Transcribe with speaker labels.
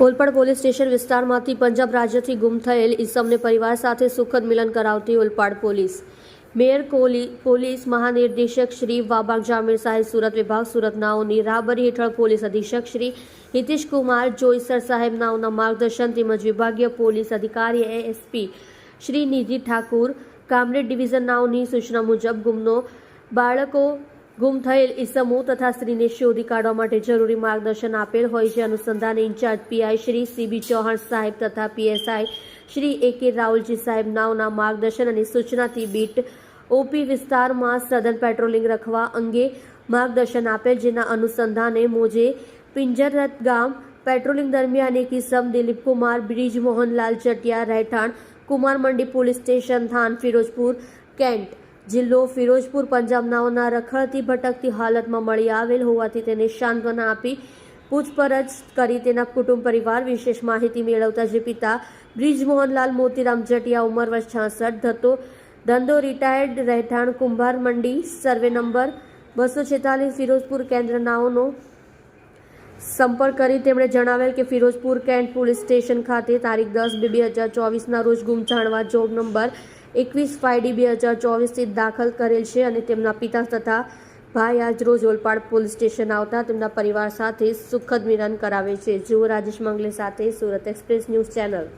Speaker 1: Olpad police station વિસ્તારમાંથી પંજાબ રાજ્યથી ગુમ થયેલ ઈસમને પરિવાર સાથે સુખદ મિલન કરાવતી ઓલપાડ પોલીસ મેયર પોલીસ મહાનિર્દેશક શ્રી વાબાગ જામીર સાહેબ સુરત વિભાગ સુરત નાઓની રાહબરી હેઠળ પોલીસ અધિક્ષક શ્રી હિતેશ કુમાર જોઈસર સાહેબ નાઓના માર્ગદર્શન તેમજ વિભાગીય પોલીસ અધિકારી એએસપી શ્રી નિધિ ઠાકુર કામરેજ ડિવિઝન નાઓની સૂચના મુજબ બાળકો ગુમ થયેલ ઈસમો તથા સ્ત્રીને શોધી કાઢવા માટે જરૂરી માર્ગદર્શન આપેલ હોય જે અનુસંધાને in charge PI Shri CB Chauhan સાહેબ તથા પીએસઆઈ શ્રી એકે રાહુલજી સાહેબ નાઓના માર્ગદર્શન અને સૂચનાથી બીટ ઓપી વિસ્તારમાં સઘન પેટ્રોલિંગ રાખવા અંગે માર્ગદર્શન આપેલ જેના અનુસંધાને મોજે પિંજરરત ગામ પેટ્રોલિંગ દરમિયાન એક ઈસમ દિલીપ કુમાર બ્રિજ મોહનલાલ ચટિયા રહેઠાણ કુમાર મંડી પોલીસ સ્ટેશન થાન ફિરોજપુર કેન્ટ જિલ્લો ફિરોજપુર પંજાબ નાઓના રખડતી ભટકતી હાલતમાં મળી આવેલ હોવાથી તેને સાંત્વના આપી પૂછપરછ કરી તેના કુટુંબ પરિવાર વિશેષ માહિતી મેળવતા જે પિતા બ્રિજ મોહનલાલ મોતીરામ જટિયા ઉંમર વર્ષ 66 ધંધો રિટાયર્ડ રહેઠાણ કુંભાર મંડી સર્વે નંબર 246 ફિરોજપુર કેન્દ્ર નાઓનો સંપર્ક કરી તેમણે જણાવેલ કે ફિરોજપુર કેન્ટ પોલીસ સ્ટેશન ખાતે તારીખ 10/2/2024 રોજ ગુમ જાણવા જોગ નંબર 21/5/2024 દાખલ કરેલ છે અને તેમના પિતા તથા ભાઈ આજ રોજ ઓલપાડ પોલીસ સ્ટેશન આવતા તેમના પરિવાર સાથે સુખદ મિલન કરાવે છે. જુઓ રાજેશ મંગલે સાથે સુરત એક્સપ્રેસ ન્યૂઝ ચેનલ.